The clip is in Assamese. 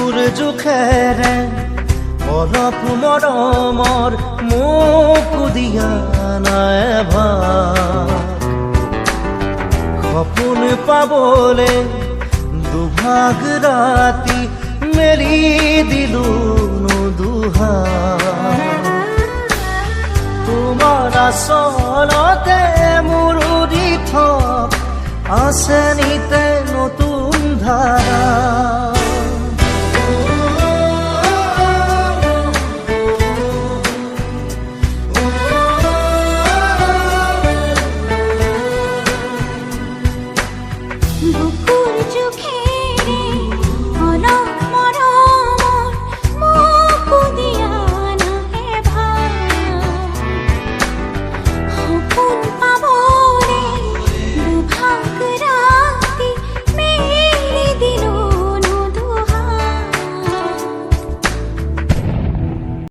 চকুৰ জোখেৰে অলপ মৰমৰ মোকো দিয়া নাই ভাগ সপোন পাবলে দুভাগ ৰাতি মেলি দিলো দুহাত তোমাৰ আচলতে মোৰ উৰি থকা আছে নিতে নতুন ধাৰ